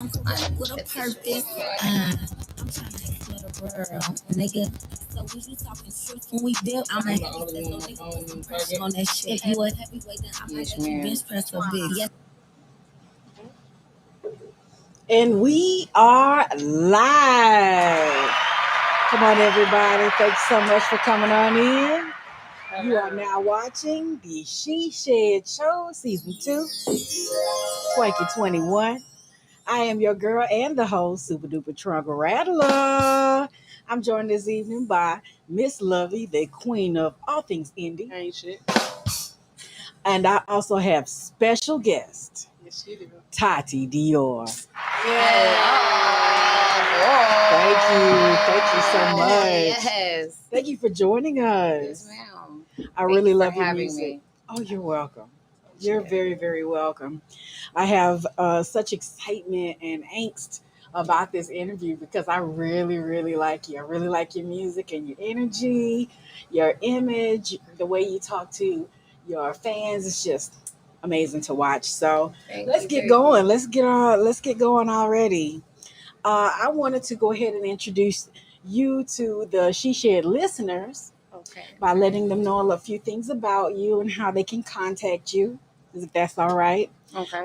With a purpose. I'm trying to explore the world, nigga. So we just talking shit when we dip. I'm a heavy on that shit. If you a heavyweight, then I might let you bench press a big. Yes. And we are live. Come on, everybody. Thanks so much for coming on in. You are now watching the She Shed Show, Season 2, 2021. I am your girl and the host, Super Duper Trunk Rattler. I'm joined this evening by Miss Lovey, the queen of all things indie. Ain't shit. And I also have special guest, Yes, she do. Tati Dior. Yeah. Thank you so much. Yes. Thank you for joining us. Yes, ma'am. I really love for your having music. me. Oh, you're welcome. You're very, very welcome. I have such excitement and angst about this interview because I really, really like you. I really like your music and your energy, your image, the way you talk to your fans. It's just amazing to watch. So let's get going. Let's get going already. I wanted to go ahead and introduce you to the She Shed listeners by letting them know a few things about you and how they can contact you, if that's all right.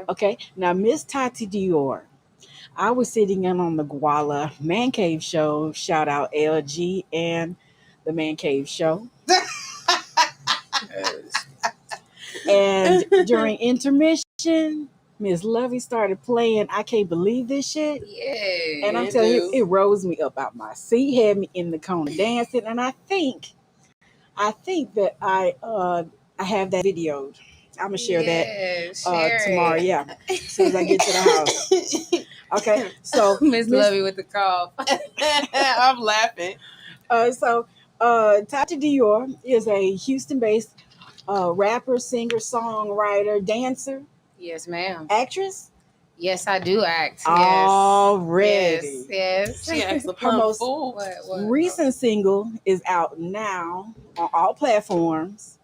Okay. Now, Miss Tati Dior, I was sitting in on the Guala Man Cave show. Shout out LG and the Man Cave show. And during intermission, Miss Lovey started playing I Can't Believe This Shit. Yeah. And I'm telling you, it rose me up out my seat, had me in the corner dancing. And I think that I have that videoed. I'm gonna share that tomorrow. Yeah, as soon as I get to the house. Okay, so Miss Lovey with the cough. I'm laughing. So Tati Dior is a Houston-based rapper, singer, songwriter, dancer. Yes, ma'am. Actress. Yes, I do act. Already. Yes. She acts the Her most What? recent single is out now on all platforms.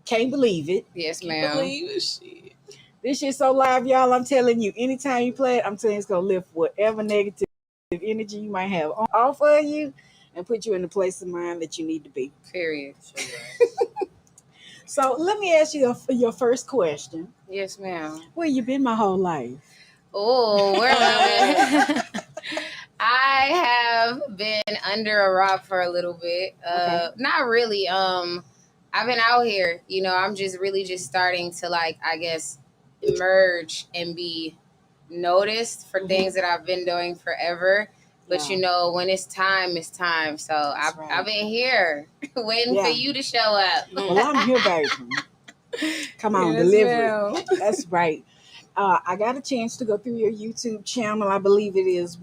Can't believe it. Yes, Can't ma'am. believe it. Shit. This shit's so live, y'all. I'm telling you, anytime you play it, I'm telling you it's gonna lift whatever negative energy you might have off of you and put you in the place of mind that you need to be. Period. So let me ask you your first question. Yes, ma'am. Where you been my whole life? Oh, where have I been? I have been under a rock for a little bit. Not really. I've been out here. You know, I'm just really just starting to, like, I guess, emerge and be noticed for things that I've been doing forever. But you know, when it's time, it's time. So I've been here waiting for you to show up. Well, I'm here, baby. Come on, deliver it. That's right. I got a chance to go through your YouTube channel. I believe it is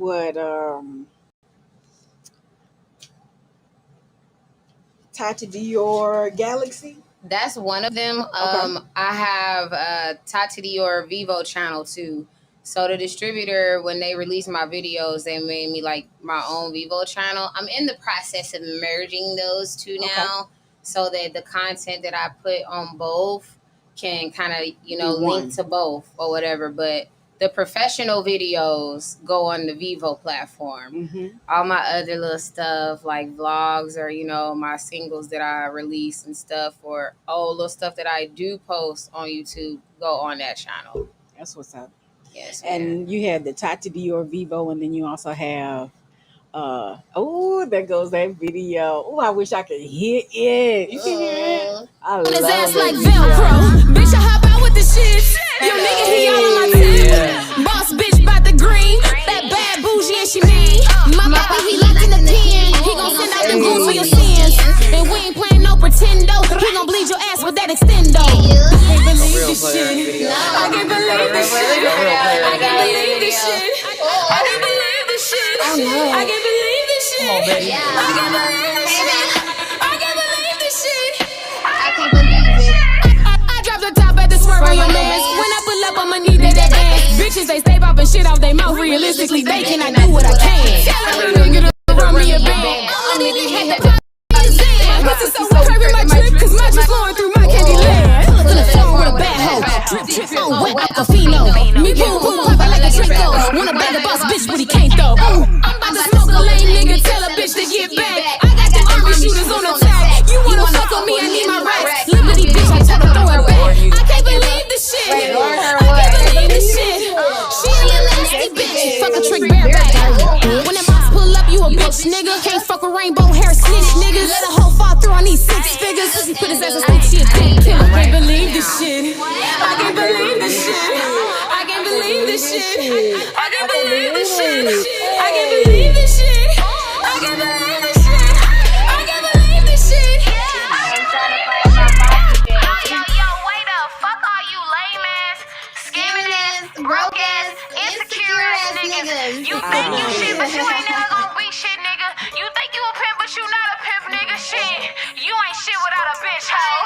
Tati Dior Galaxy. That's one of them. I have Tati Dior Vivo channel too. So the distributor, when they released my videos, they made me like my own Vivo channel. I'm in the process of merging those two now, so that the content that I put on both can kind of, link to both or whatever. But the professional videos go on the Vivo platform. All my other little stuff like vlogs or, my singles that I release and stuff, or little stuff that I do post on YouTube go on that channel. That's what's up. Yes, and you had the Tati Dior Vivo, and then you also have there goes that video. Oh, I wish I could hear it. You can hear it. I love His ass it. like Velcro. Bitch, I hop out with the shit. Yo, nigga, he all on my tip. Boss bitch bout the green. That bad bougie and she mean. My baby, he locked in the pen. He gon' send out the goons for your sins. And we ain't playing no pretendo. He gon' bleed your ass with that extendo. I can't believe this shit. I can't believe this shit. I can't believe this shit. I can't believe this shit. I can't believe this shit. Come on, baby. I can't believe this shit. I can't believe this shit. I can't believe it. I drop the top at the swerve on your mans. When I pull up, I'ma need that dance. Bitches, they stay popping shit out they mouth. Realistically, they cannot do what I can. Tell a nigga to run me a band. I don't even hit the pussy so curving my drip, cause my drip flowing through my candy land. To the phone with a bad hoe. Drip on wet Aquafino. Me boom boom poppin' like a Draco. Wanna a boss bitch, but he can't though. I'm about to smoke a lame nigga, tell a bitch to get back. I got the army shooters on attack. You wanna fuck with me, I need my racks. Liberty bitch, I told her throw it back. I can't believe this shit. I can't believe this shit. She a little nasty bitch. Fuck a trick bareback. When the boss pull up, you a bitch, nigga. Can't fuck with rainbow hair snitch, niggas. Let a hoe fall through, I need 6 figures. He put his ass on stage, she a dick killer. I can't believe this shit. I can't believe this shit. I can't believe this shit. I can't believe this shit. I can't believe this shit. I can't believe this shit. I can't believe this shit. Yo, wait up. Fuck all you lame ass, scamming ass, broke ass, insecure ass niggas. You think you shit, but you ain't never gonna be shit, nigga. You think you a pimp, but you not a pimp, nigga. Shit. You ain't shit without a bitch, hoe.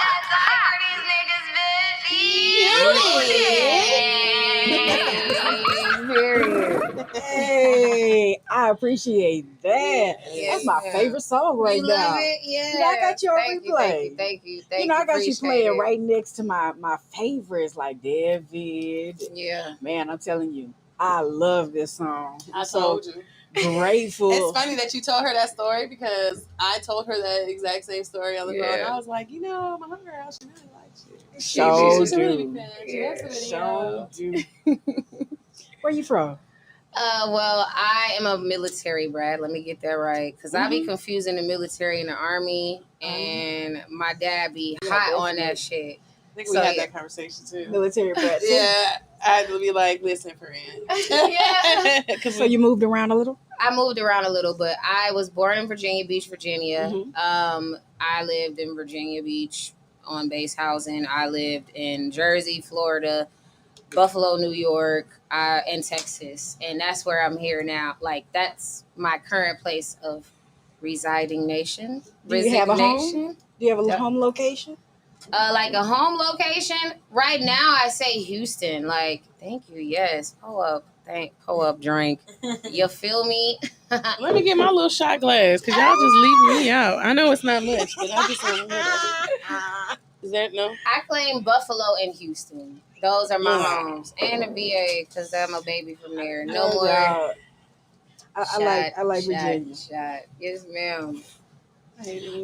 Hey, I appreciate that. That's my favorite song right You now. love it? Yeah. You know, I got you on Thank you, replay. Thank you. You know, I got you Appreciate playing it. right next to my favorites like David. Yeah. Man, I'm telling you, I love this song. I I'm so told you. grateful. It's funny that you told her that story because I told her that exact same story on the phone. Yeah. I was like, you know, my homegirl, she really likes you. So She's a really do. big fan. She likes the So video. do. Where you from? Well, I am a military brat. Let me get that right, because I be confusing the military and the army, and my dad be hot on that shit. I think we had that conversation too. Military brat. Yeah, I had to be like, listen, friend. Yeah. So you moved around a little? I moved around a little, but I was born in Virginia Beach, Virginia. Mhm. I lived in Virginia Beach on base housing. I lived in Jersey, Florida, Buffalo, New York, and Texas. And that's where I'm here now. Like, that's my current place of residing nation. Do you have a home? Resignation. Do you have a Yeah. home location? Like a home location? Right now, I say Houston. Like, thank you. Yes. Pull up, drink. You feel me? Let me get my little shot glass because y'all just leaving me out. I know it's not much, but I just want to hear that. Is that no? I claim Buffalo and Houston. Those are my Yeah. homes. And the VA, because I'm a baby from there. No Oh, more. God. I like Virginia. Shot. Yes, ma'am.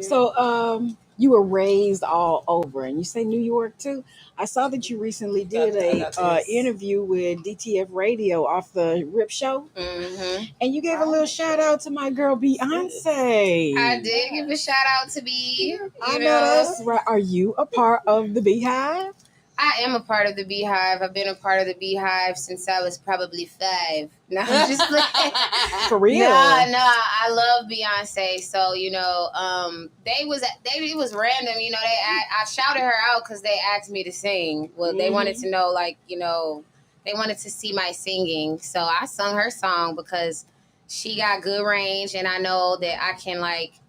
So you were raised all over, and you say New York too. I saw that you recently did a interview with DTF Radio off the Rip Show, Mm-hmm. and you gave a little shout out to my girl Beyonce. I did give a shout out to B. I know that's right. Are you a part of the Beehive? I am a part of the Beehive. I've been a part of the Beehive since I was probably 5. No, I'm just like, For real? No, I love Beyonce. So it was random. You know, I shouted her out because they asked me to sing. Well, they wanted to know, they wanted to see my singing. So I sung her song because she got good range, and I know that I can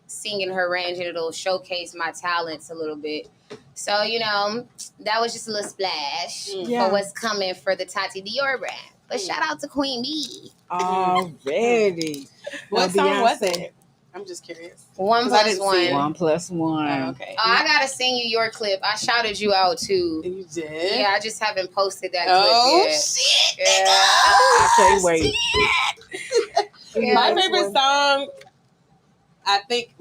sing in her range, and it'll showcase my talents a little bit. So, that was just a little splash for what's coming for the Tati Dior brand. But shout out to Queen Bee. Already. What song was it? I'm just curious. 1 I didn't plus see it. 1. 1 plus 1. Oh, okay. Oh, I gotta sing you your clip. I shouted you out too. You did? Yeah, I just haven't posted that Oh, clip yet. shit. Yeah. I can't wait. My favorite song, I think,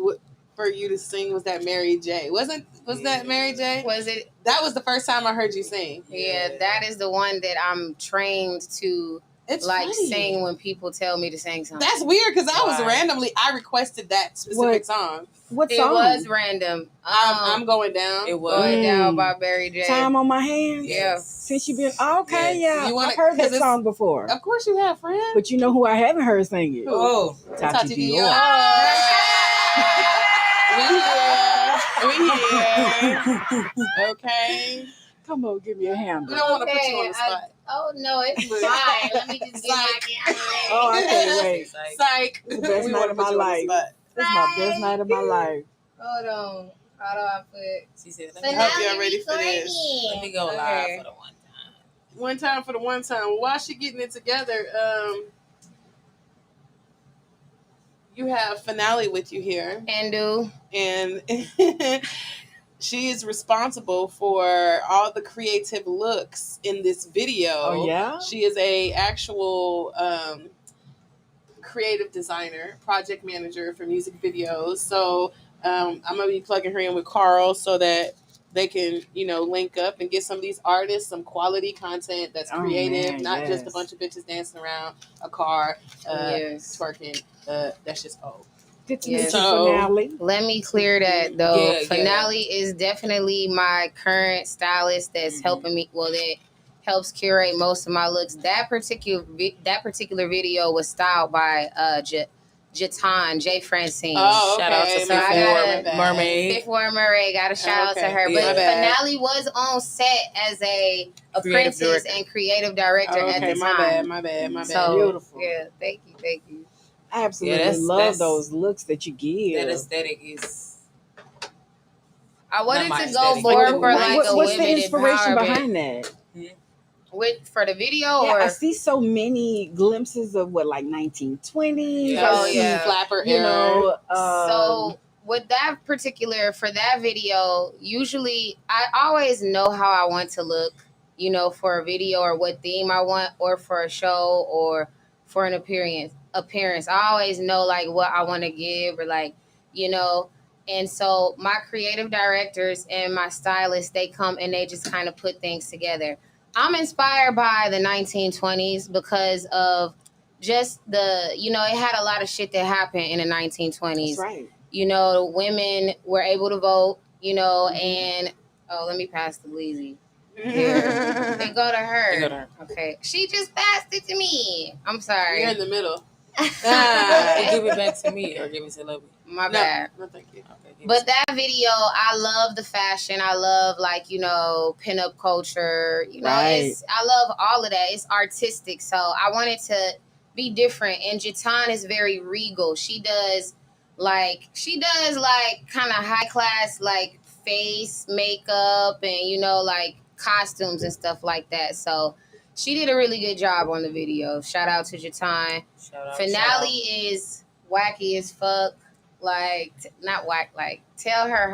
for you to sing was that Mary J. Was that Mary J? Was it? That was the first time I heard you sing. Yeah, that is the one that I'm trained to It's funny. sing when people tell me to sing something. That's weird because I was Why? I requested that specific song. What It song? was random. I'm going down. It was. Going down by Barry J. Time on my hands? Yeah. Since you've been okay, Yes. yeah. You wanna- I've heard that 'cause it's- song before. Of course you have, friend. But you know who I haven't heard sing it? Oh, Tati Dior. We here. Okay. Come on, give me a handle. We don't want to put you on the spot. Oh no, it's fine. Let me just get my camera. Oh, I can't wait. Psych. It's the best We night wanna of put my you on the life. spot. It's my best night of my life. Hold on. How do I put? she said, I hope y'all ready for this. let me go live Okay. for the one time. One time for the one time. Well, while she getting it together, you have Finale with you here. And do. And she is responsible for all the creative looks in this video. Oh yeah. She is a actual creative designer, project manager for music videos. So I'm gonna be plugging her in with Carl so that they can, link up and get some of these artists some quality content that's creative, man, not just a yes. bunch of bitches dancing around a car, Yes. twerking. That's just old. Good to Yes. meet you, So- Finale. Let me clear that though. Yeah, Finale is definitely my current stylist that's helping me. Well, that helps curate most of my looks. That particular video was styled by Jatan J Francine. Oh, okay. Shout out to So I Fifth got- Ward Mermaid. Fifth Ward Murray, got a shout out to Okay. her. Yeah. But My bad. Finale was on set as a apprentice director. and creative director at Okay, the my time. bad. So Beautiful. yeah, thank you. I absolutely that's- love that's- those looks that you give. That aesthetic is I wanted Not my to go aesthetic. more for What- like a what's the women inspiration empowerment. behind that? For the video Yeah, or I see so many glimpses of what, 1920s. Yeah. Oh, I see, yeah. Flapper You know, so with that particular for that video, usually I always know how I want to look, for a video or what theme I want, or for a show or for an appearance. I always know like what I want to give or and so my creative directors and my stylists, they come and they just kind of put things together. I'm inspired by the 1920s because of just it had a lot of shit that happened in the 1920s. that's right. Women were able to vote, and let me pass the Bleezy. Here. They go to her. They go to her. Okay. She just passed it to me. I'm sorry. You're in the middle. give it back to me or give it to Lovey. My bad. No, thank you. Okay, give it But to that video, I love the fashion. I love pinup culture. Right. I love all of that. It's artistic. So I wanted to be different. And Jatan is very regal. She does kind of high class face makeup and costumes and stuff like that. So she did a really good job on the video. Shout out to Jatan. Shout out, Finale is wacky as fuck. Not whack, tell her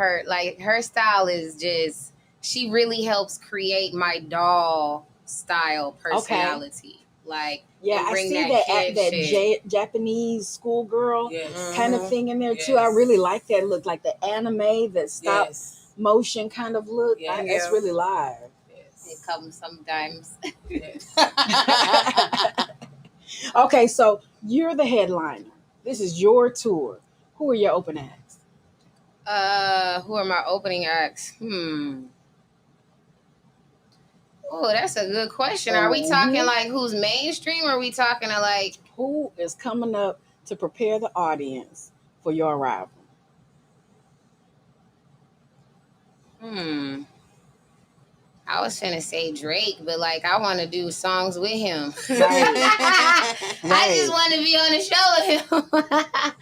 her style is just, she really helps create my doll style personality. Yeah, and I bring see that that kid shit. Japanese schoolgirl Yes. kind of thing in there too. Yes. I really like that look, like the anime, that stop Yes. motion kind of look. Yeah. It's really live. It Yes. comes sometimes. Yes. Okay, so you're the headliner. This is your tour. Who are your open acts? Who are my opening acts? Oh, that's a good question. Are we talking who's mainstream, or are we talking to Who is coming up to prepare the audience for your arrival? I was finna say Drake, but I want to do songs with him. Right. I just want to be on the show with him.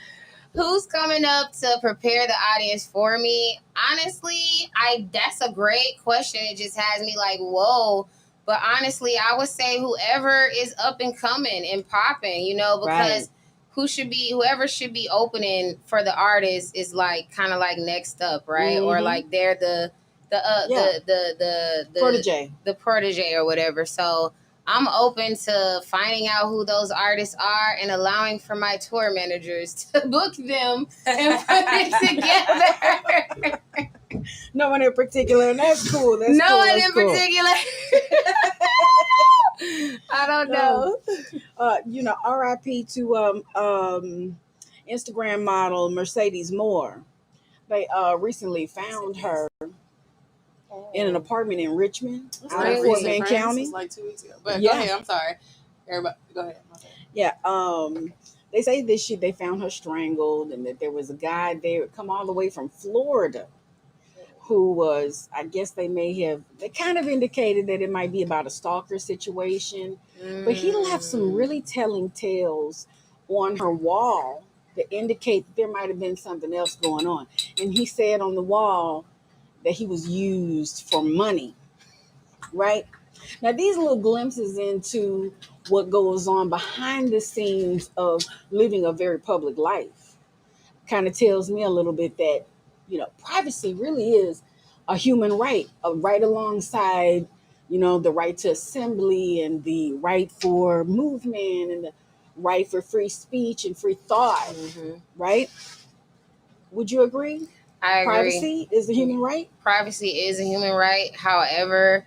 Who's coming up to prepare the audience for me? Honestly, that's a great question. It just has me whoa. But honestly, I would say whoever is up and coming and popping, because whoever should be opening for the artist is kind of next up, right? Mhm. Or they're the Protege. the protege or whatever. So I'm open to finding out who those artists are and allowing for my tour managers to book them and put it together. No one in particular, and that's cool. That's No cool. one That's in cool. particular. I don't know. RIP to Instagram model Mercedes Moore. They recently found her in an apartment in Richmond, out in Fort Bend County. It's 2 weeks ago. But Yeah. go ahead. I'm sorry. Everybody, go ahead. My bad. Yeah, they say they found her strangled, and that there was a guy there come all the way from Florida who was, I guess they kind of indicated that it might be about a stalker situation, but he left some really telling tales on her wall that indicate that there might have been something else going on. And he said on the wall that he was used for money, right? Now, these little glimpses into what goes on behind the scenes of living a very public life kind of tells me a little bit that, privacy really is a human right, a right alongside, the right to assembly and the right for movement and the right for free speech and free thought, right? Would you agree? I agree. Privacy is a human right? Privacy is a human right. However,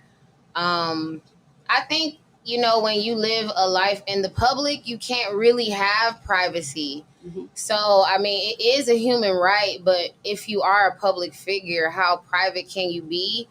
I think, when you live a life in the public, you can't really have privacy. So, I mean, it is a human right, but if you are a public figure, how private can you be?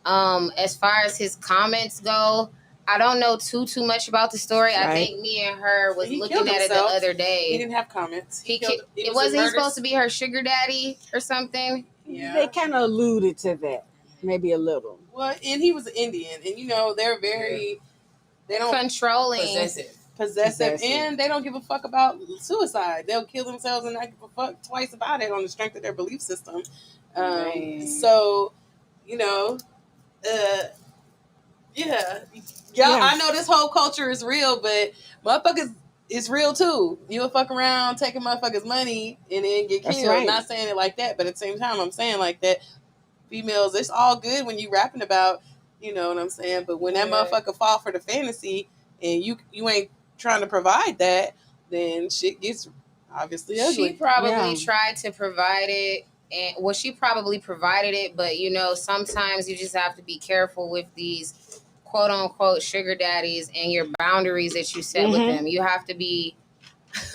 As far as his comments go, I don't know too much about the story. Right. I think me and her was He looking killed at it the himself. other day. He didn't have comments. It wasn't he supposed to be her sugar daddy or something? Yeah. They kind of alluded to that, maybe a little. Well, and he was Indian, and they're very, they don't Controlling. possessive, and they don't give a fuck about suicide. They'll kill themselves and not give a fuck twice about it on the strength of their belief system. So, yeah. I know this whole culture is real, but motherfuckers, it's real too. You'll fuck around taking motherfuckers' money and then get That's killed. right. Not saying it like that, but at the same time, I'm saying like that. Females, it's all good when you rapping about, you know what I'm saying. But when that motherfucker fall for the fantasy and you ain't trying to provide that, then shit gets obviously ugly. She probably tried to provide it. And she probably provided it, but sometimes you just have to be careful with these quote unquote sugar daddies and your boundaries that you set with them. You have to be,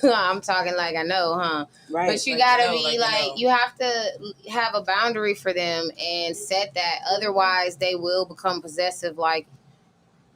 I'm talking like I know, huh? Right. But you gotta be you have to have a boundary for them and set that. Otherwise, they will become possessive. Like,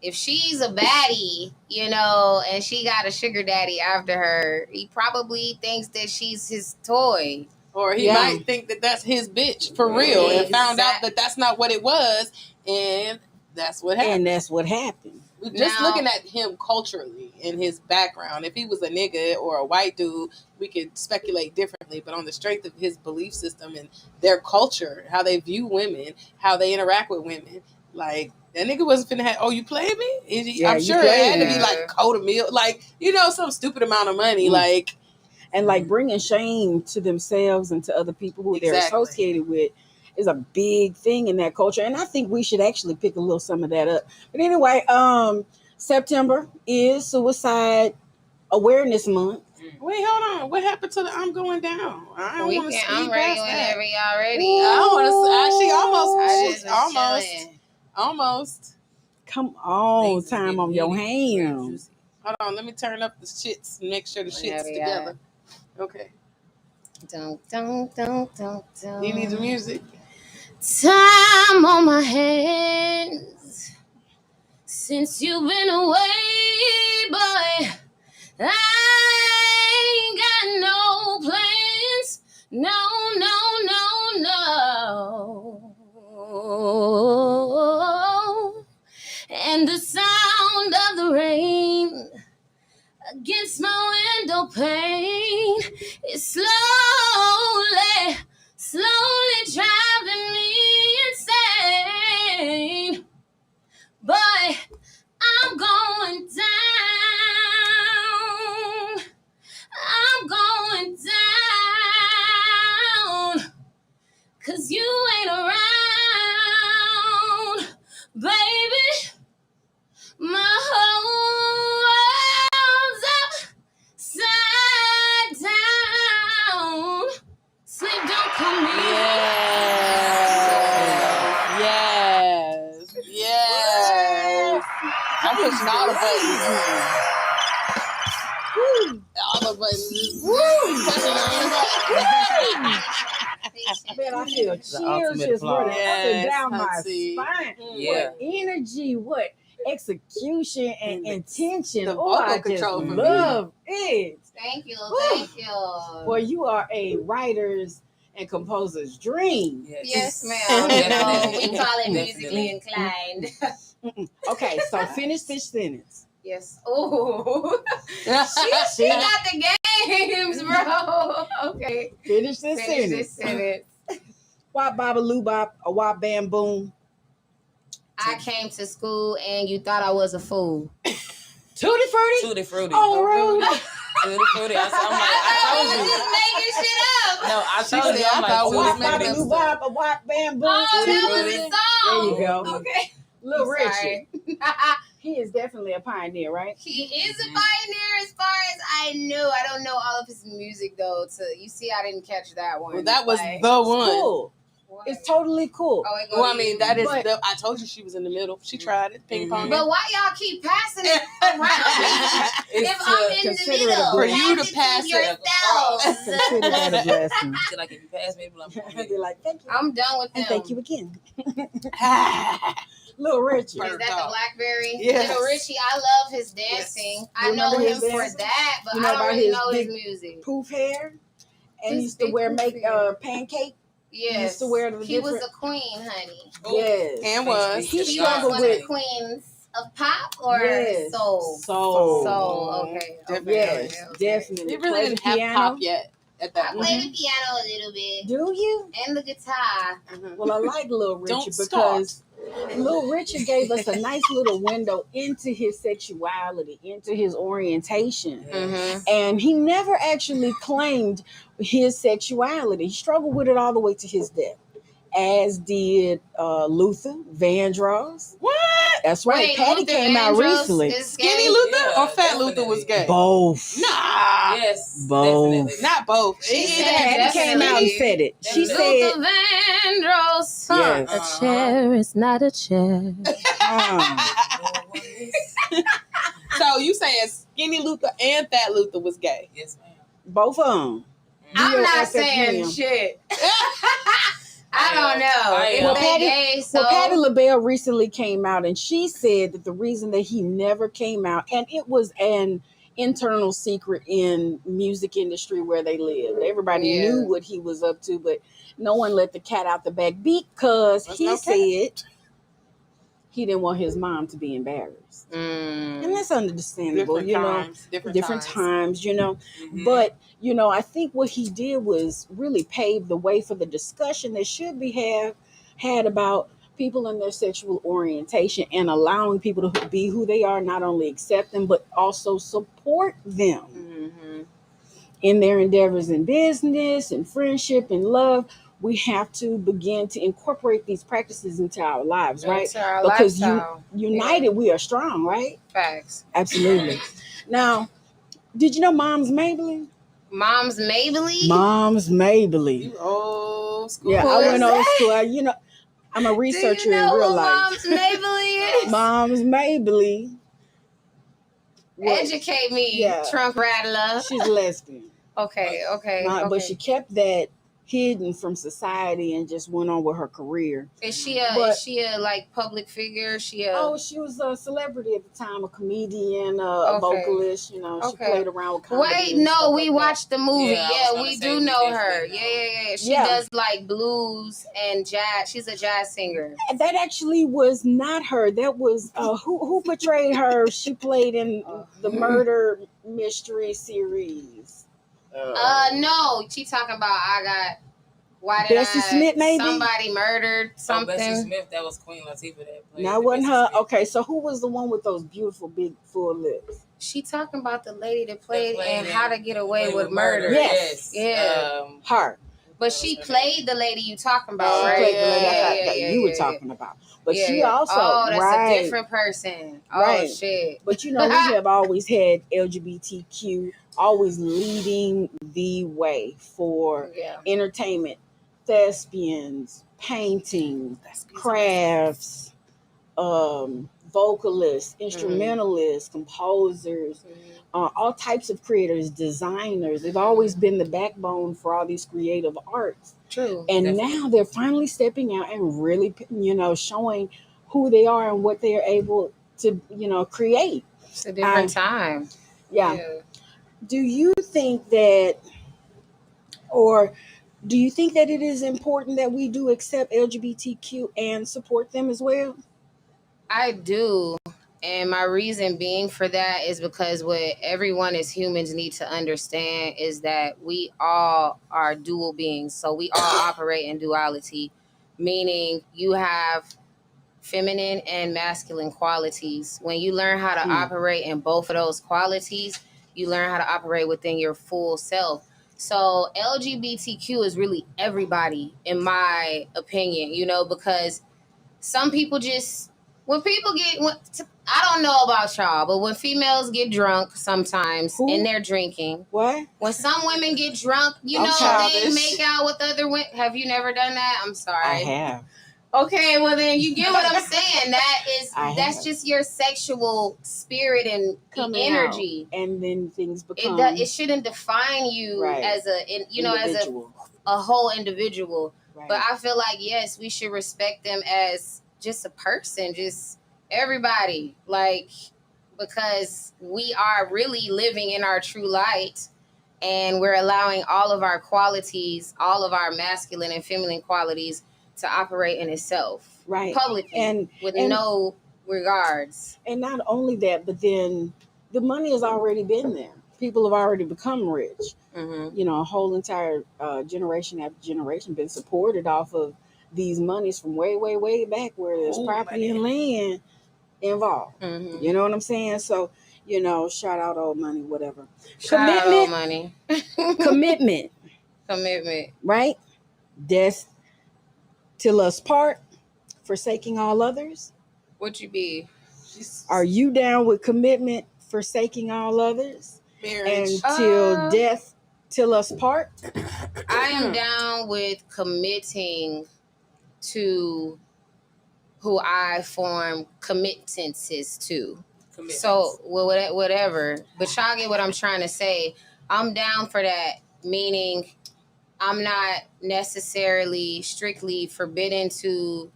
if she's a baddie, and she got a sugar daddy after her, he probably thinks that she's his toy. Or he might think that that's his bitch for real and found out that that's not what it was, and that's what happened. Just looking at him culturally and his background, if he was a nigga or a white dude, we could speculate differently. But on the strength of his belief system and their culture, how they view women, how they interact with women, like, that nigga wasn't finna have, oh, you playing me? I'm sure it had to be like coat a meal, like, some stupid amount of money, like. And like bringing shame to themselves and to other people who they're associated with is a big thing in that culture. And I think we should actually pick a little some of that up. But anyway, September is Suicide Awareness Month. Wait, hold on. What happened to the I'm going down? I don't want to speed I'm past ready that. whenever y'all ready. I don't want to. Actually, Almost. Come on, time on your hands. Hold on, let me turn up the shits and make sure the shit's together. Okay. Don't. You need the music. Time on my hands since you've been away, boy. I ain't got no plans. No. And the sound of the rain against my window pane is slowly driving me insane. But I'm going down, 'cause you ain't around, baby. My whole world's upside down. Sleep don't come Yes. I'm pushing all the buttons. All the buttons. Pushing all the buttons. Man, I feel chills just running up and down my spine. Yeah. What energy, what execution and intention. The Oh, I vocal just control for me. love it. Thank you. Boy, you are a writer's and composer's dream. Yes, ma'am. We call it musically inclined. Okay, so finish this sentence. Yes. Oh, she got the games, bro. Okay. Finish this sentence. Wop baba loo bop, a wop bam boom. I came to school and you thought I was a fool. Tutti frutti. Tutti frutti. Oh, rude. Tutti Frutti. I'm like, I I was told you. just making shit up. No, I She told said, you. I I'm like, thought we was Tutti making Frutti. up Bop, stuff. bop, bop, bamboo. Oh, that Tutti was Frutti. the There song. you go. Okay. Little Richard. Sorry. He is definitely a pioneer, right? He is a pioneer as far as I know. I don't know all of his music though. You see, I didn't catch that one. Well, that was Like, the It's one. cool. what? It's totally cool. Oh, it go Well, to I mean, you. that is But- the. I told you she was in the middle. She tried it, ping pong. But why y'all keep passing it around? It's If I'm in the consider it a middle, blessing. For you to pass it yourselves. Consider that a blessing. Feel like if you pass me, I'm They're like, thank you. I'm done with them. And thank you again. Little Richard. Is that the Dog. Blackberry? Yes. Little Richie, I love his dancing. You I know remember him his for dancing? that, but You know I don't about really his know his big music. Poof hair. And His used to big wear poof hair. pancake. Yes. used to wear the he was different- a queen, honey. Yes. And was. He He struggled was one of with the queens of pop or Yes. soul. Soul. Soul. Okay. Definitely. Yes, okay. definitely. He really Play didn't the have piano. pop yet at that I point. play the piano a little bit Do you? and the guitar. Mhm. Well, I like Little Richard Don't because Little Richard gave us a nice little window into his sexuality, into his orientation. Mm-hmm. And he never actually claimed his sexuality. He struggled with it all the way to his death, as did Luther Vandross. What? That's right. Wait, Patty Luther came out Vandross recently. is Skinny gay? Luther Yeah, or Fat Luther was definitely. gay? Both. Nah. Yes. Both. Definitely. Not both. She He said either had Patty came out and said it. She Definitely. said, Luther Vandross. yes. A chair is not a chair. So you saying Skinny Luther and Fat Luther was gay? Yes, ma'am. Both of them. I'm not FFM. saying shit. I don't know. I If am. they Patty- gay, so Well, Patti LaBelle recently came out and she said that the reason that he never came out, and it was an internal secret in music industry where they lived. Everybody Yeah. knew what he was up to, but no one let the cat out the bag because There's he no cat. said he didn't want his mom to be embarrassed. Mm. And that's understandable, Different you know. times. Different times, you know. Mhm. But, you know, I think what he did was really pave the way for the discussion that should be had about people and their sexual orientation and allowing people to be who they are, not only accept them, but also support them Mhm. in their endeavors in business and friendship and love. We have to begin to incorporate these practices into our lives, right? Into our Because lifestyle. United, we are strong, right? Facts. Absolutely. Now, did you know Mom's Maybelline? Mom's Maybelline. Mom's Maybelline. You old school. Yeah, Who I is went old school. You know, I'm a Do researcher you know in real who life. Mom's Maybelline is? Mom's Maybelline. was- Educate me, Yeah. trunk rattler. She's lesbian, Okay. but she kept that hidden from society and just went on with her career. Is she a but- like public figure? She a Oh, she was a celebrity at the time, a comedian, a Okay. vocalist. You know, she Okay. played around with comedy. Wait, and no, stuff we like watched the movie. Yeah, I was Yeah, gonna we say do we know her. definitely know. Yeah. She Yeah. does like blues and jazz. She's a jazz singer. that. That actually was not her. That was who portrayed her. She played in the murder mystery series. No, she talking about why did Bessie Smith, maybe? somebody murdered Oh, something? Bessie Smith, that was Queen Latifah that played. Now, wasn't Bessie her? Smith. Okay, so who was the one with those beautiful big full lips? She talking about the lady that played played in in How to Get Away with Murder. Yes. Yeah. Her. But she played the lady you talking about, She right? played the lady that Yeah, you were yeah. talking about. But Yeah, she yeah. also Oh, that's right. a different person. Oh Right. shit. But you know, we have always had LGBTQ always leading the way for Yeah. entertainment, thespians, painting, crafts, vocalists, instrumentalists, composers, all types of creators, designers. They've always been the backbone for all these creative arts. True. And Definitely. now they're finally stepping out and really, you know, showing who they are and what they are able to, you know, create. It's a different time. Yeah. Do you think that, or do you think that it is important that we do accept LGBTQ and support them as well? I do. And my reason being for that is because what everyone as humans need to understand is that we all are dual beings. So we all operate in duality, meaning you have feminine and masculine qualities. When you learn how to operate in both of those qualities, You learn how to operate within your full self. So LGBTQ is really everybody, in my opinion, because some people just, when people I don't know about y'all, but when females get drunk sometimes and they're drinking. What? When some women get drunk, they make out with other women. Have you never done that? I'm sorry. I have. Okay, well then you get what I'm saying. That's just your sexual spirit and energy. Out. And then things become. It shouldn't define you as as a whole individual. Right. But I feel like, yes, we should respect them as just a person, just everybody, because we are really living in our true light, and we're allowing all of our qualities, all of our masculine and feminine qualities to operate in itself, publicly, and no regards. And not only that, but then the money has already been there. People have already become rich. Mm-hmm. A whole entire generation after generation been supported off of these monies from way, way, way back, where there's property and land involved. Mm-hmm. You know what I'm saying? So, shout out old money, whatever. Shout out old money. Commitment. Right? Death till us part, forsaking all others. What you be? Are you down with commitment, forsaking all others? Marriage. Until death till us part? I am down with committing to who I form committances to. So, whatever. But y'all get what I'm trying to say. I'm down for that, meaning I'm not necessarily strictly forbidden to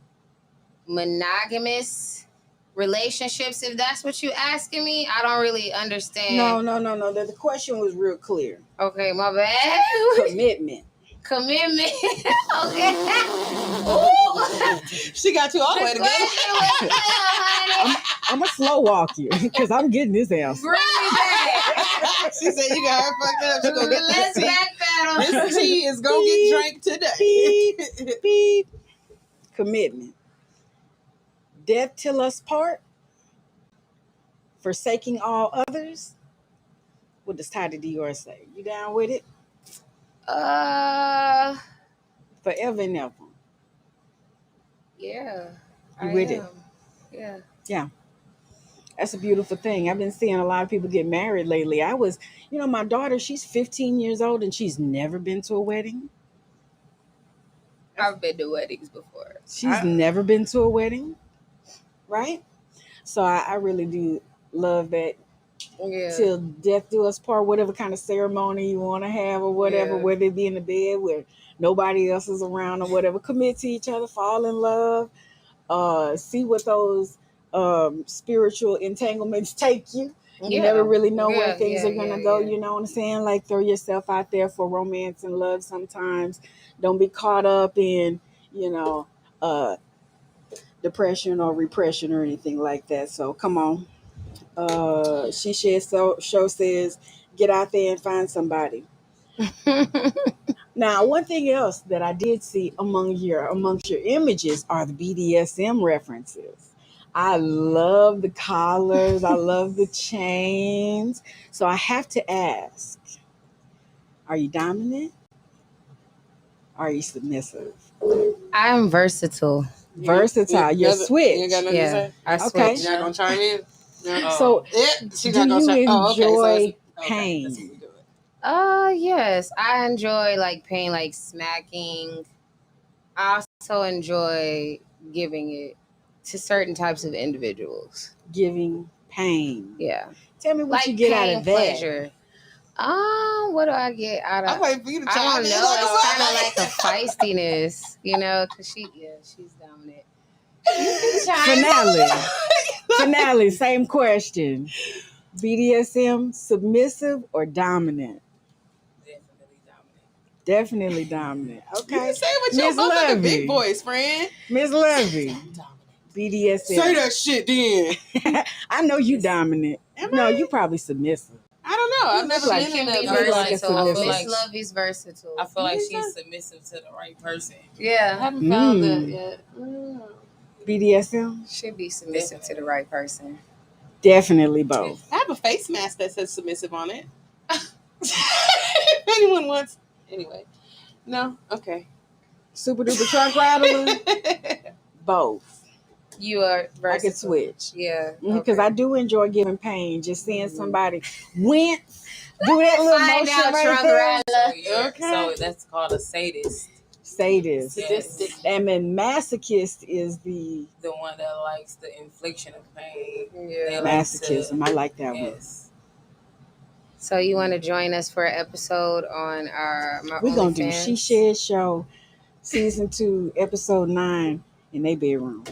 monogamous relationships, if that's what you asking me. I don't really understand. No. The question was real clear. Okay, my bad. Commitment. Okay. She got you all the way together. I'm a slow walk you because I'm getting this answer. Bring me back. She said you got her fucked up. She gonna get Let's backpedal. This tea is gonna get drank today. Beep. Commitment. Death till us part. Forsaking all others. What does Tati Dior say? You down with it? Forever and ever. Yeah. You with it? Yeah. Yeah. That's a beautiful thing. I've been seeing a lot of people get married lately. My daughter, she's 15 years old and she's never been to a wedding. I've been to weddings before. She's never been to a wedding. Right? So I really do love that. Yeah. Till death do us part, whatever kind of ceremony you want to have or whatever, whether it be in the bed where nobody else is around or whatever, commit to each other, fall in love, see what those spiritual entanglements take you. You never really know where things are going to go. You know what I'm saying? Like, throw yourself out there for romance and love sometimes. Don't be caught up in, depression or repression or anything like that. So come on. She show says, get out there and find somebody. Now, one thing else that I did see amongst your images are the BDSM references. I love the collars. I love the chains. So I have to ask, are you dominant? Are you submissive? I'm versatile. Versatile. You're switch. You got nothing to say? I switch. Okay. You're not going to chime in? No. So, She's do not gonna you enjoy okay, pain? that's what we do it. Yes. I enjoy pain, smacking. I also enjoy giving it to certain types of individuals. Giving pain. Yeah. Tell me what you get out of that. Pleasure. What do I get out of? I'm waiting for you to chime I don't in. know. It's kind of like a feistiness, because she's dominant. Finale, same question. BDSM, submissive or dominant? Definitely dominant. Okay. You can say it with your motherfucking big voice, friend. Miss Levy. BDSM. Say that shit then. I know you dominant. No, you probably submissive. I don't know. I've never been in a versatile. Miss Lovey's versatile. I feel like she's submissive to the right person. Yeah. I haven't found that yet. BDSM? Should be submissive to the right person. Definitely both. I have a face mask that says submissive on it. If anyone wants. Anyway. No? Okay. Super duper trunk rattler. Both. You are I versatile. can switch. Yeah. Because okay. I do enjoy giving pain. Just seeing somebody wince, do that little Find motion out, right trunk there. rattler. So, yeah, Okay. so that's called a sadist. Sadist. Sadistic. And then masochist is the The one that likes the infliction of pain. Yeah. They like to- masochism. I like that one. Yes. So you want to join us for an episode on our my We're going to do OnlyFans? She Shared Show Season 2, Episode 9 in their bedroom.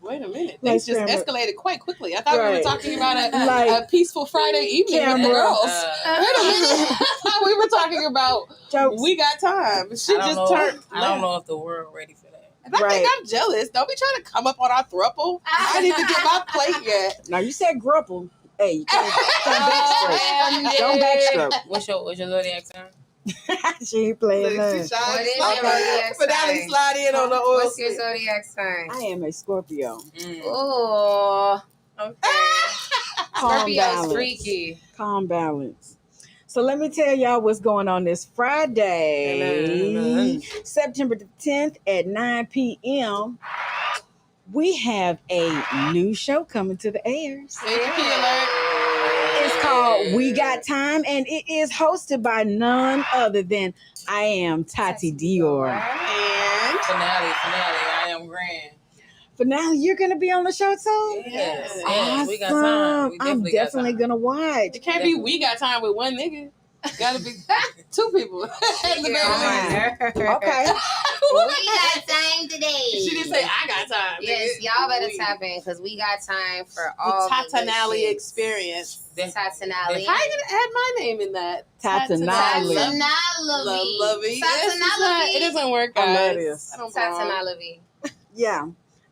Wait a minute. Like Things just camera. escalated quite quickly. I thought we were Right. talking about Like a peaceful Friday evening with the camera. girls. Wait a minute. I thought we were talking about Jokes. we got time. She I don't just know. turned. I don't know if the world ready for that. And I Right. think I'm jealous. Don't be trying to come up on our throuple. I didn't even get my plate yet. Now you said grapple. Hey, you can't backstroke. Don't backstroke. What's your zodiac sign? She ain't playing Look, she none. shines. What is your Okay. zodiac Finale sign? slide in on the oil. What's your slick. zodiac sign? I am a Scorpio. Oh, okay. Calm Scorpio's balance. freaky. Calm balance. So let me tell y'all what's going on this Friday, September the 10th at 9 p.m. We have a new show coming to the airs. Safety alert. It's called We Got Time, and it is hosted by none other than I am Tati Dior. And Finale. I am grand. But now you're going to be on the show too? Yes. Awesome. We got time. We I'm got definitely time. going to watch. it can't be we got time with one nigga. Gotta be two people. At the very least. Okay. We got time today. She didn't say I got time. Yes, nigga. y'all better We- tap in because we got time for The all Tatanali experience. Tatanali. How you gonna add my name in that? Tatanali. Lovey. It doesn't work, I guys. love this. I don't belong. Tatanalavi. Yeah.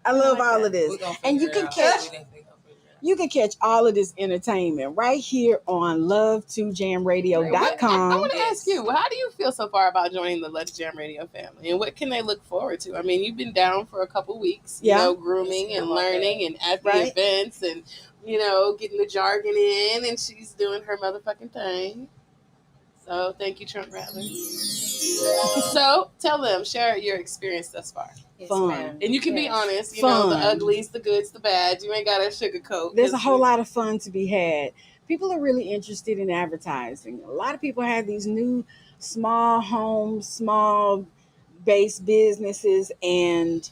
I love like all that. of this. We gonna And you figure can it out. catch We definitely gonna figure it out. You can catch all of this entertainment right here on love2jamradio.com. I want to ask you, how do you feel so far about joining the Let's Jam Radio family, and what can they look forward to? I mean, you've been down for a couple weeks, Yeah. you know, grooming and learning and at the Right. events and, you know, getting the jargon in, and she's doing her motherfucking thing. So thank you, Trump Rattler. So tell them, share your experience thus far. Yes, Fun. ma'am. And you can be Yes. honest, you know, the Fun. uglies, the goods, the bads. You ain't got to sugarcoat. There's a whole lot of fun to be had. People are really interested in advertising. A lot of people have these new small homes, small base businesses, and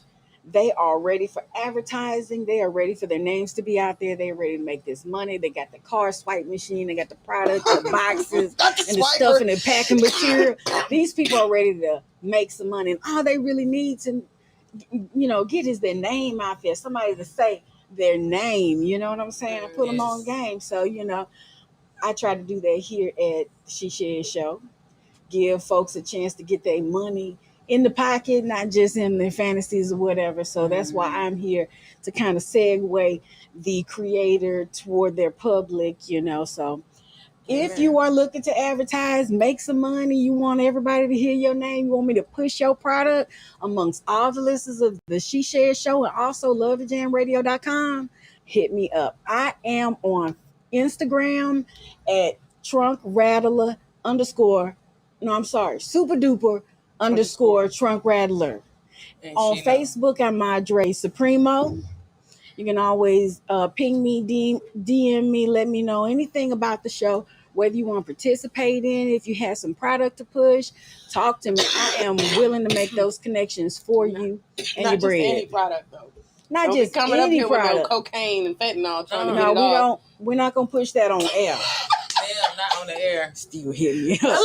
they are ready for advertising. They are ready for their names to be out there. They're ready to make this money. They got the car swipe machine. They got the product, the boxes, and the stuff and the packing material. These people are ready to make some money. And all they really need to, you know, get is their name out there. Somebody to say their name. You know what I'm saying? And put them on game. So, you know, I try to do that here at She Shared Show. Give folks a chance to get their money in the pocket, not just in their fantasies or whatever. So that's why I'm here to kind of segue the creator toward their public, you know. So if you are looking to advertise, make some money, you want everybody to hear your name, you want me to push your product amongst all the listeners of the She Shared Show and also LoveTheJamRadio.com, hit me up. I am on Instagram at Super Duper _ Trunk Rattler. And On she know. Facebook, I'm Madre Supremo. You can always ping me, DM me, let me know anything about the show, whether you want to participate in it, if you have some product to push, talk to me. I am willing to make those connections for you and Not your just any bread. product, though. Not Don't just be coming up any here with no product. cocaine and fentanyl trying to No, get it we off. don't. We're not gonna push that on air. Damn, not on the air. Still hit me up.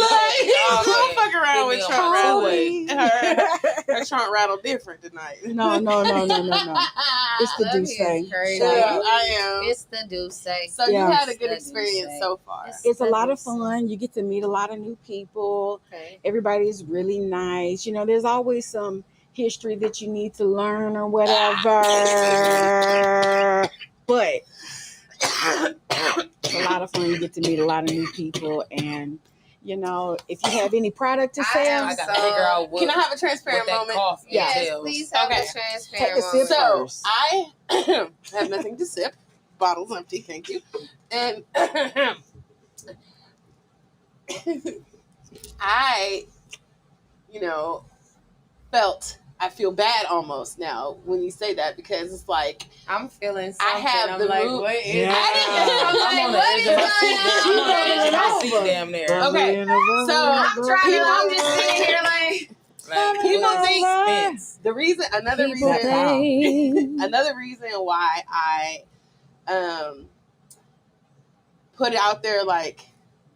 Don't fuck around with Hit me Trump on Rattle. my Her Trump Rattle different tonight. No. It's the Love Deuce. is crazy. Shut up, I am. It's the Deuce. So Yeah. you had a good It's the experience Deuce. so far. It's a lot of fun. You get to meet a lot of new people. Okay. Everybody is really nice. You know, there's always some history that you need to learn or whatever. But it's a lot of fun. You get to meet a lot of new people and You know, if you have any product to I sell, am I got to figure out what. Can I have a what transparent that moment? cough Yes, entails. Please have Okay. a transparent Take a sip. moment. So First. I have nothing to sip. Bottle's empty, thank you. And I, I feel bad almost now when you say that because it's like I'm feeling something. I have I'm the like, mood. what is Yeah. I'm I'm on like, the what edge is of my going seat. on? I'm on the edge of my Over. seat damn near. Okay. So I'm trying to. I'm just sitting here like. Like, People what's think- suspense? The reason, another People reason, think- another reason why I put it out there, like,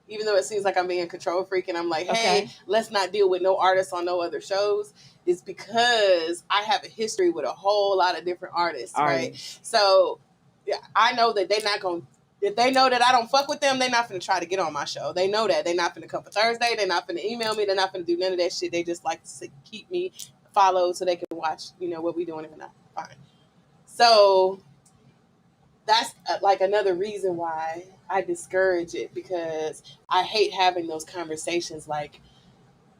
even though it seems like I'm being a control freak and I'm like, hey, Okay. let's not deal with no artists on no other shows, is because I have a history with a whole lot of different artists, right? So yeah, I know that they're not going to, if they know that I don't fuck with them, they're not going to try to get on my show. They know that. They're not going to come for Thursday. They're not going to email me. They're not going to do none of that shit. They just like to keep me followed so they can watch, what we doing or not. Fine. So that's like another reason why I discourage it, because I hate having those conversations like,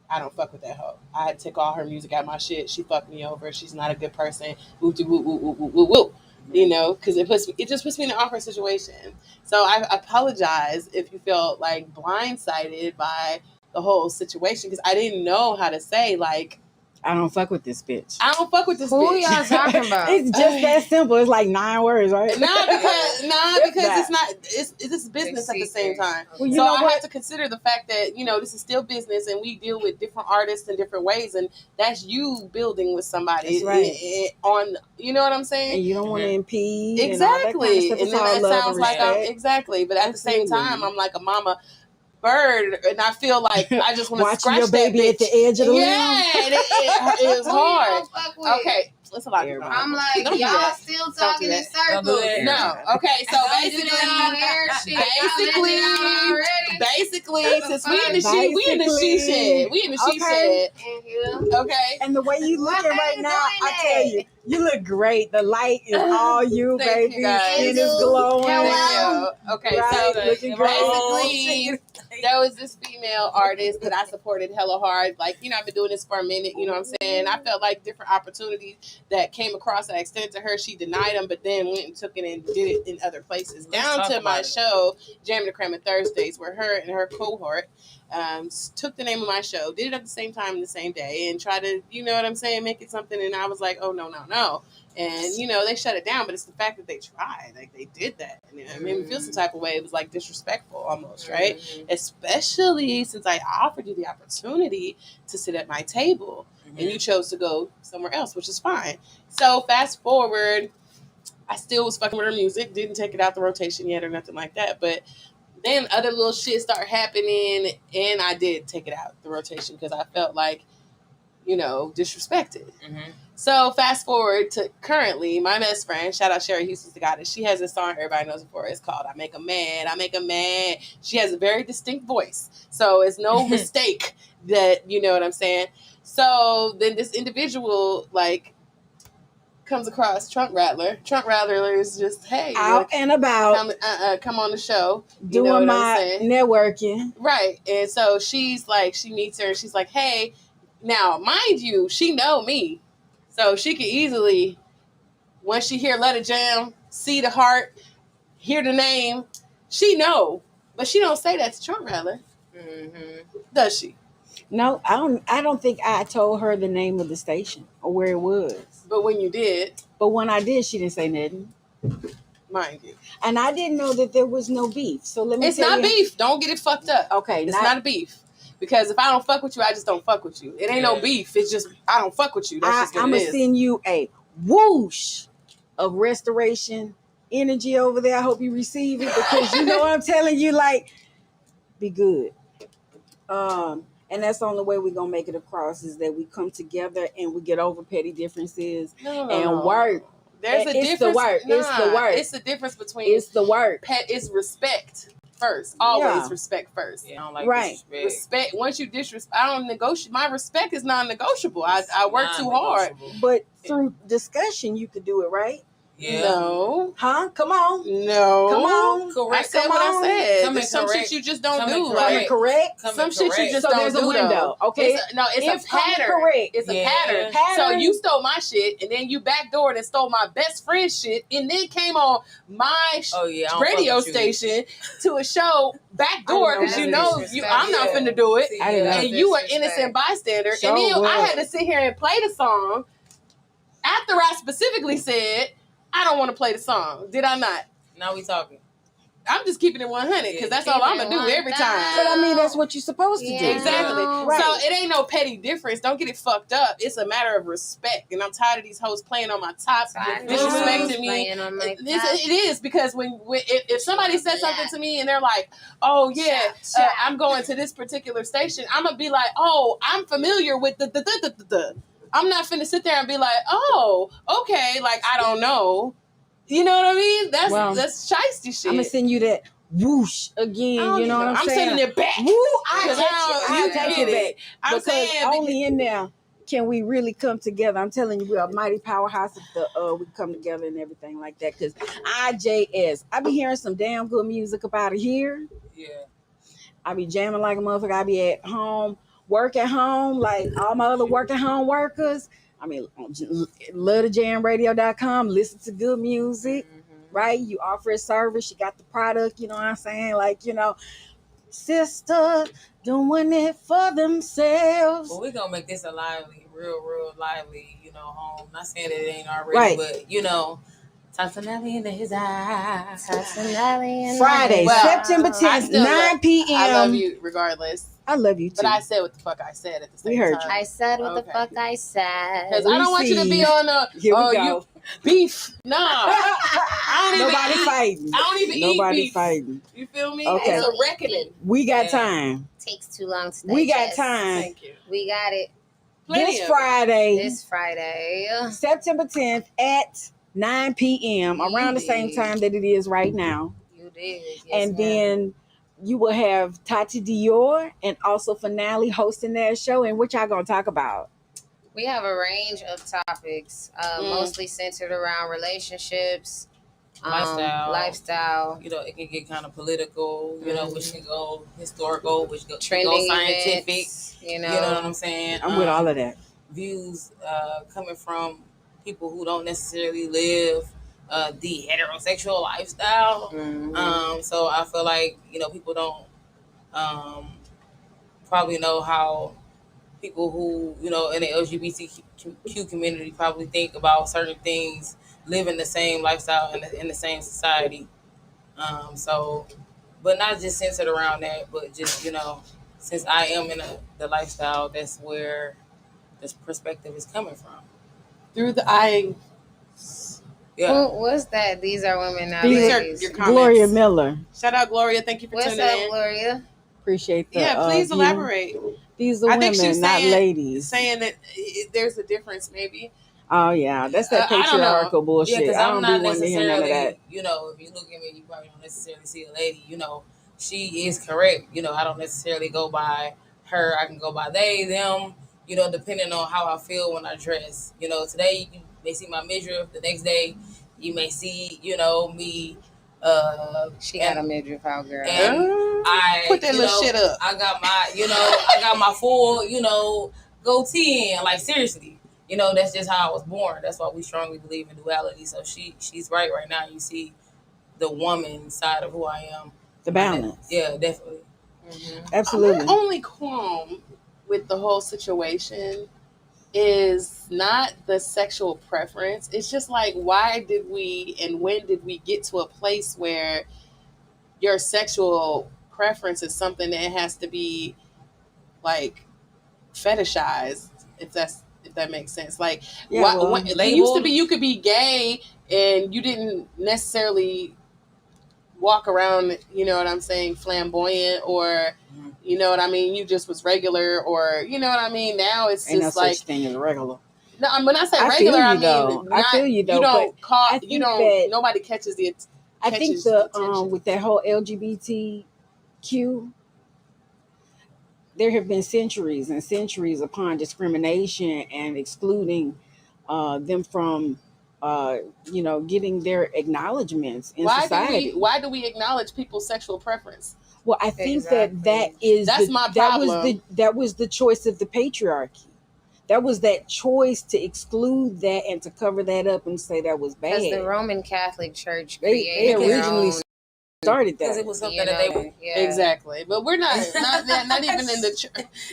I don't fuck with that hoe. I had to take all her music out of my shit. She fucked me over. She's not a good person. Woo woo woo woo woo woo. Because it just puts me in an awkward situation. So I apologize if you felt like blindsided by the whole situation, because I didn't know how to say like, I don't fuck with this bitch. I don't fuck with this Who bitch. y'all talking about? It's just that simple. It's like 9 words, right? Nah, because That. it's not. It's business at the same time. Well, you So know I what? have to consider the fact that this is still business, and we deal with different artists in different ways, and that's you building with somebody. That's right. On, you know what I'm saying? And you don't want to impede. Exactly. And, all that kind of stuff. And It's then all that love sounds and like respect. exactly. But at the same Absolutely. time, I'm like a mama bird, and I feel like I just want to Watching scratch your that baby bitch. at the edge of the limb. Yeah, and it was Who you hard. don't fuck with? Okay, it's a lot. Going on. I'm like, Don't do y'all that. still Don't talking do in that. Don't do circles. that. No. Okay, so Don't do that shit. basically, since we in the she shed. We in the she Okay. shed. Okay. And the way you Why looking are right you now, doing I tell you, you look great. The light is all you, Thank baby. you, guys. Skin is glowing. Hello. Okay, Right, so looking great. basically, there was this female artist that I supported hella hard. Like, I've been doing this for a minute, you know what I'm saying? I felt like different opportunities that came across that I extended to her, she denied them, but then went and took it and did it in other places. Let's Down talk to my about it. show, Jamming the Cramming Thursdays, where her and her cohort took the name of my show, did it at the same time the same day, and tried to, you know what I'm saying, make it something. And I was like, oh, no. And, they shut it down, but it's the fact that they tried. Like, they did that. And it made me feel some type of way. It was, like, disrespectful almost, right? Especially since I offered you the opportunity to sit at my table, and you chose to go somewhere else, which is fine. So, fast forward, I still was fucking with her music. Didn't take it out the rotation yet or nothing like that. But then other little shit started happening, and I did take it out the rotation because I felt like, disrespected. So fast forward to currently, my best friend, shout out Sherry Houston's the goddess. She has this song everybody knows before. It's called "I Make 'Em Mad." I make 'em mad. She has a very distinct voice, so it's no mistake that you know what I'm saying. So then this individual comes across Trunk Rattler. Trunk Rattler is just Out and about, come on the show. doing what I'm my saying? networking. Right. And so she's like, she meets her and she's like, hey, now, mind you, she know me. So she could easily, when she hear Let It Jam, see the heart, hear the name, she know. But she don't say that to Trunk Rattler. Does she? No, I don't think I told her the name of the station or where it was. But when you did, But when I did, she didn't say nothing. mind you. And I didn't know that there was no beef. So let me It's tell not you. beef. Don't get it fucked up. Okay, It's not a beef. Because if I don't fuck with you, I just don't fuck with you. It ain't no beef. It's just, I don't fuck with you. That's just what I'm it going to is. send you a whoosh of restoration energy over there. I hope you receive it because you know what I'm telling you, like, be good. And that's the only way we're going to make it across is that we come together and we get over petty differences and work. There's a It's difference. the work. It's the work. It's the difference between It's the work. it's respect first. Always Yeah. respect first. Yeah, I don't like Right. disrespect. Respect. Once you disrespect, I don't negotiate. My respect is non-negotiable. I work too hard. Non-negotiable. But through discussion, you could do it, right? Yeah. No. Huh? Come on. No. Come on. I Correct. said Come what on. I said. Come There's some correct. shit you just don't Come do. correct. Come Like correct. Come some shit you correct. just So don't there's do a window, though. okay? It's If a come pattern. correct. It's a Yeah. pattern. So Pattern. you stole my shit, and then you backdoored and stole my best friend's shit, and then came on my Oh yeah. I don't radio fuck with you. station to a show backdoor because you know I'm not Yeah. finna do it, I didn't know. and you an innocent bystander, Sure and then I was. had to sit here and play the song after I specifically said I don't want to play the song. Did I not? Now we talking. I'm just keeping it 100 because that's all Keep I'm it gonna do every 1,000. time. But I mean, that's what you're supposed to do. Yeah. Exactly. Right. So it ain't no petty difference. Don't get it fucked up. It's a matter of respect. And I'm tired of these hoes playing on my top, disrespecting me. It is because if somebody says something to me and they're like, oh yeah, I'm going to this particular station, I'm gonna be like, oh, I'm familiar with the. I'm not finna sit there and be like, oh, okay, like I don't know. You know what I mean? That's shiesty shit. I'm gonna send you that whoosh again. You know what I'm saying? sending it back. Woo! Because I'll take it back. I'm Because saying only in there can we really come together. I'm telling you, we're a mighty powerhouse if we come together and everything like that. Because I be hearing some damn good music up out of here. Yeah. I be jamming like a motherfucker. I be at home, work at home, like all my other work at home workers. I mean, love the jamradio.com, listen to good music, right? You offer a service, you got the product, you know what I'm saying? Like, you know, sister doing it for themselves. Well, we're gonna make this a lively, real lively, you know, home. Not saying that it ain't already, Right. but you know, Tassanelli in his eyes. Friday, Well, September 10th, 9 p.m. I love you regardless. I love you too. But I said what the fuck I said at the same We heard time. you. I said what the Okay. fuck I said. Because I don't want you to be on Here we go. you beef. Nah. I don't Nobody even eat. fighting. I don't even Nobody eat beef. fighting. You feel me? Okay. It's a reckoning. We got Yeah. time. Takes too long to We got digest. time. Thank you. We got it Plenty This of Friday, this Friday. September 10th at 9 p.m. around the same time that it is right now. You did. Yes, And ma'am. then you will have Tati Dior and also Finale hosting that show. And what y'all gonna talk about? we have a range of topics, mostly centered around relationships, lifestyle. You know, it can get kind of political. You know, which can go historical, which can Trending go scientific. events, you know. You know what I'm saying? I'm with all of that. Views coming from people who don't necessarily live the heterosexual lifestyle. So I feel like, you know, people don't probably know how people who, you know, in the LGBTQ community probably think about certain things, live in the same lifestyle in the same society. So, but not just centered around that, but just, you know, since I am in the lifestyle, that's where this perspective is coming from. through the eye. Yeah. What's that? These are women, not These are ladies. your comments. Gloria Miller. Shout out Gloria. Thank you for What's tuning up, in. Gloria? Appreciate that. Yeah, please view. elaborate. These are I think women, she's not saying- ladies. Saying that there's a difference, maybe. Oh yeah, that's that I don't know. patriarchal bullshit. Yeah, because I I'm don't not be wanting to hear none of necessarily, that. you know, if you look at me, you probably don't necessarily see a lady. You know, she is correct. You know, I don't necessarily go by her. I can go by they, them, you know, depending on how I feel when I dress. You know, today you may see my midriff. The next day you may see, you know, me. She got a midriff out, girl. And I Put that you little know, shit up. I got my, you know, I got my full, you know, goatee in. Like, seriously. You know, that's just how I was born. That's why we strongly believe in duality. So she's right now. You see the woman side of who I am. The balance. Yeah, definitely. Absolutely. My only qualm with the whole situation is not the sexual preference. It's just like, why did we and when did we get to a place where your sexual preference is something that has to be like fetishized, if that makes sense. Like, Yeah, why, well, when, it used to be you could be gay and you didn't necessarily walk around, you know what I'm saying, flamboyant, or you know what I mean, you just was regular, or you know what I mean. Now it's Ain't no just such like, thing as regular. no, when I say I feel regular, you, I mean though. I not, feel you, though, you don't I call, think you don't, that- nobody catches the I think catches the attention. with that whole LGBTQ, there have been centuries and centuries upon discrimination and excluding them from getting their acknowledgments in society. Why do we acknowledge people's sexual preference? Well, I think Exactly. that was the choice of the patriarchy. That was that choice to exclude that and to cover that up and say that was bad. Because the Roman Catholic Church They created their originally own, started Because that. it was something you that they know, yeah. Exactly, but we're not even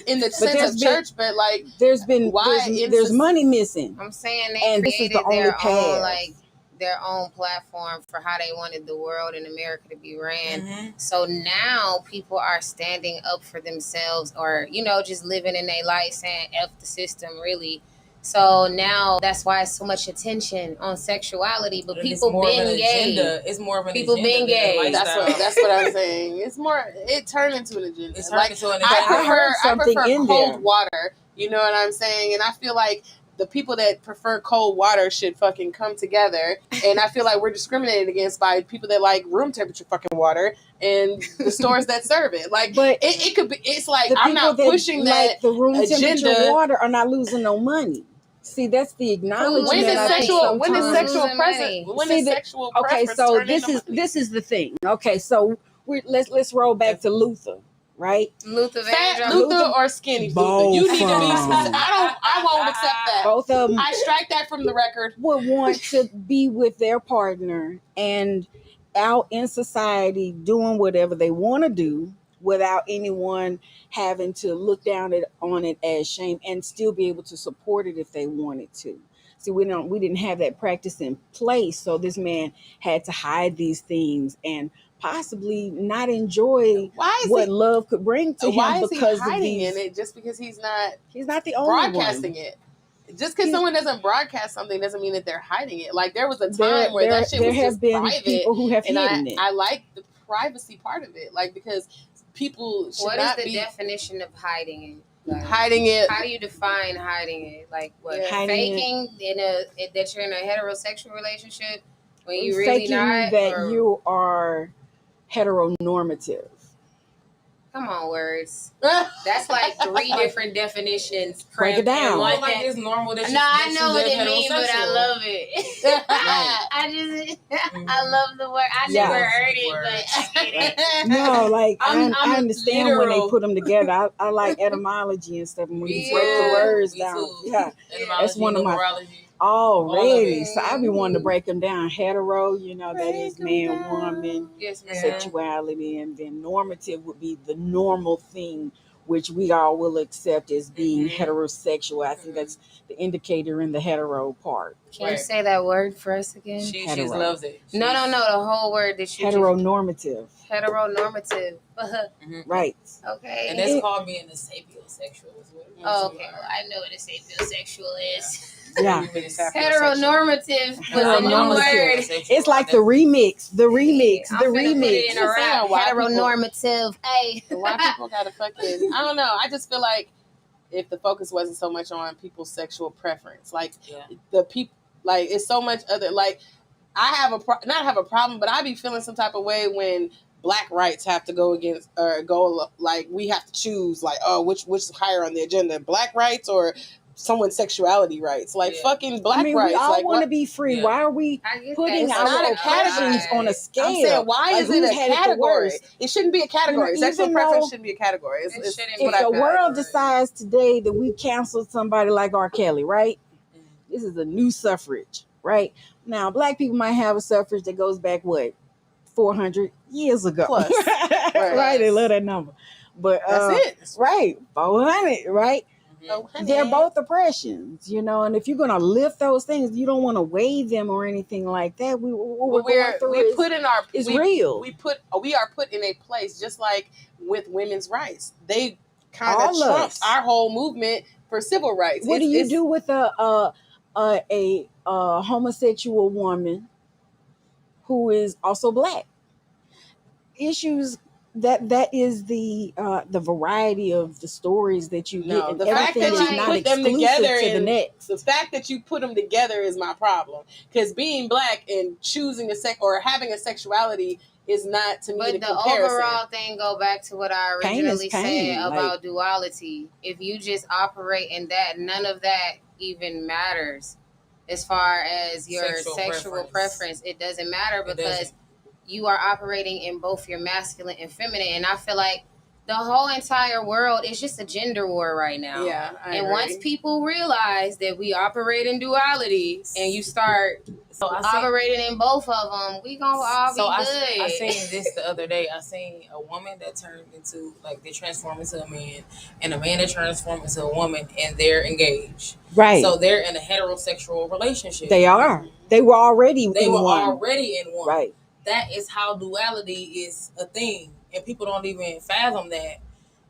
in the sense there's of been- church, but like There's been Why there's in money missing. I'm saying they And this is created the only their path. own their own platform for how they wanted the world in America to be ran. Mhm. So now people are standing up for themselves, or just living in their life, saying "F the system," really. So now that's why it's so much attention on sexuality. But And it's people more of an being gay, agenda. It's more of an People agenda being than a gay. lifestyle. that's what I'm saying. It's more. It turned into an agenda. It's turned Like into an I agenda. I heard something prefer in cold there. water. You know what I'm saying? And I feel like the people that prefer cold water should fucking come together. And I feel like we're discriminated against by people that like room temperature fucking water and the stores that serve it. Like, But it could be. It's like the I'm people not that pushing like that. the room agenda. temperature water are not losing no money. See, that's the acknowledgement. When losing is I think sexual? When is sometimes- sexual Losing presence? money. When See, is the- sexual Okay, preference so turned into money? this is the thing. Okay, so let's roll back to Luther, right? Luther Fat Vandross. Luther or skinny Both Luther? You need to be of 'em. specific. I won't accept that. Both of them I strike that from the record. would want to be with their partner and out in society doing whatever they want to do without anyone having to look down on it as shame, and still be able to support it if they wanted to. See, we didn't have that practice in place, so this man had to hide these things and possibly not enjoy Why is what love could bring to why him is he because of hiding these. in it just because he's not He's not the only broadcasting one. it? Just because He's- someone doesn't broadcast something doesn't mean that they're hiding it. Like there was a There, time where there, that shit there was have just been private, people who have and hidden it. I like the privacy part of it, like because people should What is not the be definition of hiding it? Like, hiding it. how do you define hiding it? Like what? Yeah. Hiding Faking that you're in a heterosexual relationship when you really Faking not? that or- you are heteronormative. Come on, words. That's like 3 different definitions. Break it crammed in down. one Like thing. it's normal that you No, I that you know what live it means, but I heterosexual. love it. I love the word. I Yeah. never heard it, but I get it. No, like I'm I understand when they literal. put them together. I like etymology and stuff, and when you break the Yeah, words me down. too. Yeah, That's one of my- numerology. already. it. So I be wanting to break them down. Hetero, that is Break 'em man, down. woman, Yes, ma'am. sexuality, and then normative would be the normal thing, which we all will accept as being Mhm. heterosexual. I think that's the indicator in the hetero part. Can you Right. say that word for us again? She Hetero. loves it. No, the whole word that you Heteronormative, just heteronormative. right? Okay. And that's called being a sapiosexual as well. Oh, okay. Well, I know what a sapiosexual is. Yeah. Heteronormative was a new Heteronormative. word. It's like the remix, I'm finna the put it remix. in a rap. Why people- Heteronormative. Hey. Why people gotta fucking? I don't know. I just feel like if the focus wasn't so much on people's sexual preference, like Yeah. the people, like it's so much other. Like I have not have a problem, but I be feeling some type of way when Black rights have to go against or go like we have to choose like which is higher on the agenda, Black rights or someone's sexuality rights, like Yeah. fucking Black I mean, rights. we all like want to what? be free. Yeah. Why are we I get putting that. It's our not a oppressions category. on a scale? I'm saying, why Like, is it who's a had it the category? worst? It shouldn't be a category. You know, Sexual even preference though- shouldn't be a category. It It's shouldn't what If I the feel. world decides today that we canceled somebody like R. Kelly, right? This is a new suffrage, right? Now, Black people might have a suffrage that goes back, 400 years ago. Plus. Right? They love that number. But That's it. right, 400, right? Oh, honey. They're both oppressions, and if you're gonna lift those things, you don't want to waive them or anything like that. What we're going through we put in our is we, real. we are put in a place just like with women's rights. They kind of All trumped us. our whole movement for civil rights. What do you It's- do with a homosexual woman who is also Black? Issues that is the variety of the stories that you No, get, and the fact everything that is you not put them exclusive together to the in- next. The fact that you put them together is my problem. Because being Black and choosing or having a sexuality is not to me But the the comparison. overall thing go back to what I Pain is originally pain, said like- about duality. If you just operate in that, none of that even matters. as far as your Sexual sexual preference. It doesn't matter It because doesn't. you are operating in both your masculine and feminine. And I feel like the whole entire world is just a gender war right now. Yeah, I and agree. once people realize that we operate in duality and you start So I seen, operating in both of them, we gonna all be good. I seen this the other day. I seen a woman that turned into, like, they transform into a man, and a man that transformed into a woman, and they're engaged. Right. So they're in a heterosexual relationship. They are. They were already They in were one. already in one. Right. That is how duality is a thing, and people don't even fathom that.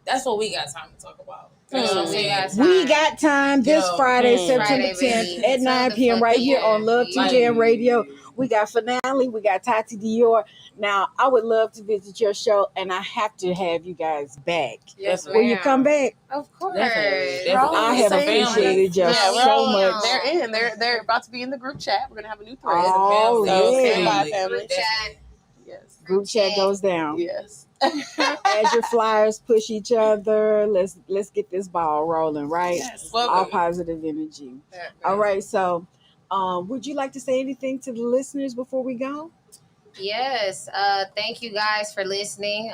That's what we got time to talk about. You know what I'm We saying? got We got time this You know, Friday, September Friday, 10th baby. at 9 p.m. right here on Love to Like- Jam Radio. We got Finale. We got Tati Dior. Now, I would love to visit your show, and I have to have you guys back. Yes, Will you ma'am. come back? Of course. Definitely. I have Same. appreciated you Yeah, we're so all- much. They're in. They're about to be in the group chat. We're gonna have a new thread. Oh, So yeah. stand by, Family. family. Group chat. Yes. Group chat goes down. Yes. As your flyers push each other, let's get this ball rolling, right? Yes. All Welcome. positive energy. All right, so would you like to say anything to the listeners before we go? Yes. Thank you guys for listening.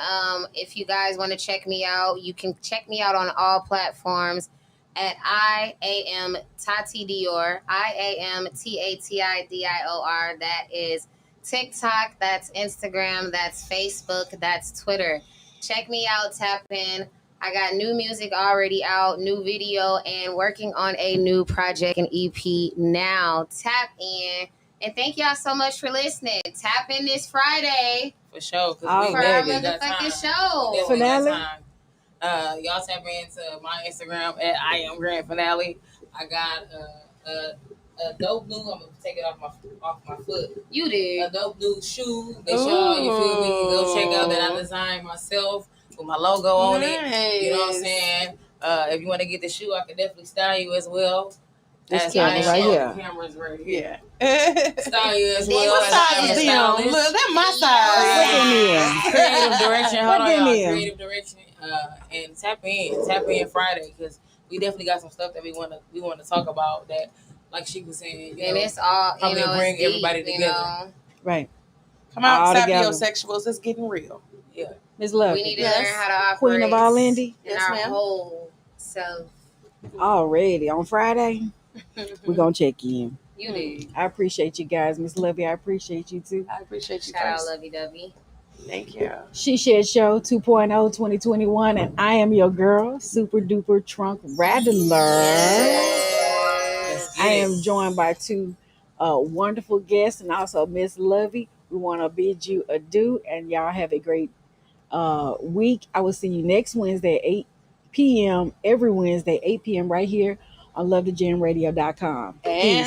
If you guys want to check me out, you can check me out on all platforms at I am Tati Dior. I am TATIDIOR. That is TikTok, that's Instagram, that's Facebook, that's Twitter. Check me out, tap in. I got new music already out, new video, and working on a new project and EP now. Tap in. And thank y'all so much for listening. Tap in this Friday For sure. All Because for we our right. definitely got time. motherfucking show. Definitely got Finale? time. Y'all tap into my Instagram at I am Grand Finale. I got a dope new. I'm gonna take it off my foot. You A did. dope new shoe that y'all, you feel me, can go check out that I designed myself with my logo on it. You know what I'm saying? If you want to get the shoe, I can definitely style you as well. This As camera I am. right Oh, here. the camera's right here. Yeah. Style you as Then well. What as size I am is a them? stylist. Look, that my Look size. at me. Creative direction. Hold Look on, at y'all. me. Creative direction. And tap in Friday, because we definitely got some stuff that we want to talk about that, like she was saying, you And know, it's all, you probably know, bring it's deep, everybody you together. know. Right. Come out, All together. sapiosexuals. It's getting real. yeah. Miss Love. We need to Yes. learn how to operate Queen of all Indy. in Yes, our ma'am. whole self. Already on Friday, we're gonna check in. You did. I appreciate you guys, Miss Lovey. I appreciate you too. I appreciate you Shout out first. Lovey Dovey. Thank you. She Shed Show 2.0 2021, and I am your girl, Super Duper Trunk Rattler. Let's get I it. am joined by two wonderful guests and also Miss Lovey. We want to bid you adieu, and y'all have a great week. I will see you next Wednesday at 8 p.m. every Wednesday, 8 p.m. right here on lovethejamradio.com. Peace. And